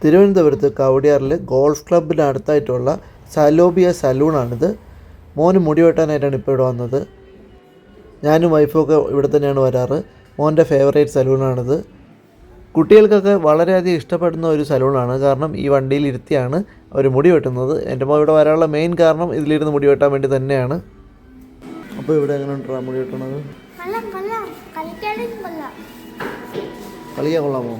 തിരുവനന്തപുരത്ത് കവടിയാറിൽ ഗോൾഫ് ക്ലബ്ബിന് അടുത്തായിട്ടുള്ള സലോബിയ സലൂണാണിത്. മോന് മുടി വെട്ടാനായിട്ടാണ് ഇപ്പോൾ ഇവിടെ വന്നത്. ഞാനും വൈഫൊക്കെ ഇവിടെ തന്നെയാണ് വരാറ്. മോൻ്റെ ഫേവറേറ്റ് സലൂണാണിത്. കുട്ടികൾക്കൊക്കെ വളരെയധികം ഇഷ്ടപ്പെടുന്ന ഒരു സലൂണാണ്. കാരണം ഈ വണ്ടിയിൽ ഇരുത്തിയാണ് അവർ മുടി വെട്ടുന്നത്. എൻ്റെ മോൻ ഇവിടെ വരാനുള്ള മെയിൻ കാരണം ഇതിലിരുന്ന് മുടി വെട്ടാൻ വേണ്ടി തന്നെയാണ്. അപ്പോൾ ഇവിടെ എങ്ങനെ ഉണ്ടാ മുടി വെട്ടണത്? കളിക്കാൻ കൊള്ളാമോ?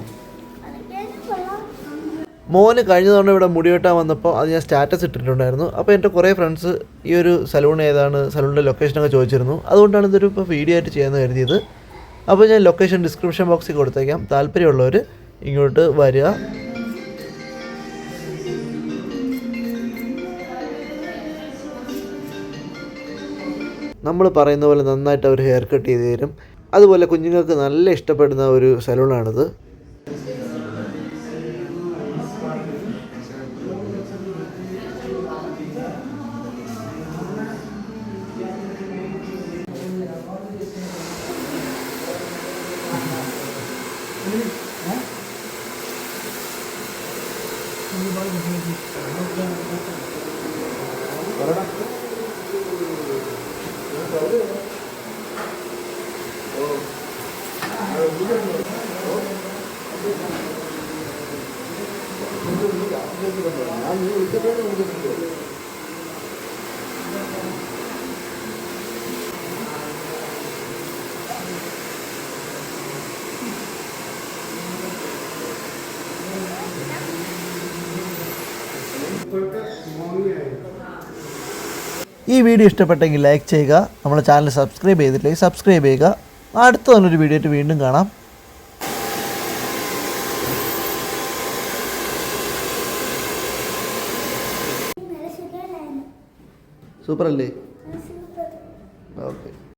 മോന് കഴിഞ്ഞ തവണ ഇവിടെ മുടി വെട്ടാൻ വന്നപ്പോൾ അത് ഞാൻ സ്റ്റാറ്റസ് ഇട്ടിട്ടുണ്ടായിരുന്നു. അപ്പോൾ എൻ്റെ കുറേ ഫ്രണ്ട്സ് ഈ ഒരു സലൂൺ ഏതാണ്, സലൂണിൻ്റെ ലൊക്കേഷനൊക്കെ ചോദിച്ചിരുന്നു. അതുകൊണ്ടാണ് ഇതൊരു ഇപ്പോൾ വീഡിയോ ആയിട്ട് ചെയ്യാമെന്ന് കരുതിയത്. അപ്പോൾ ഞാൻ ലൊക്കേഷൻ ഡിസ്ക്രിപ്ഷൻ ബോക്സിൽ കൊടുത്തേക്കാം. താല്പര്യമുള്ളവർ ഇങ്ങോട്ട് വരിക. നമ്മൾ പറയുന്ന പോലെ നന്നായിട്ട് അവർ ഹെയർ കട്ട് ചെയ്ത് തരും. അതുപോലെ കുഞ്ഞുങ്ങൾക്ക് നല്ല ഇഷ്ടപ്പെടുന്ന ഒരു സലൂണാണിത്. ഈ വീഡിയോ ഇഷ്ടപ്പെട്ടെങ്കിൽ ലൈക്ക് ചെയ്യുക. നമ്മുടെ ചാനൽ സബ്സ്ക്രൈബ് ചെയ്തിട്ടില്ലെങ്കിൽ സബ്സ്ക്രൈബ് ചെയ്യുക. അടുത്ത നല്ലൊരു വീഡിയോ ആയിട്ട് വീണ്ടും കാണാം. സൂപ്പർ അല്ലേ? ഓക്കെ.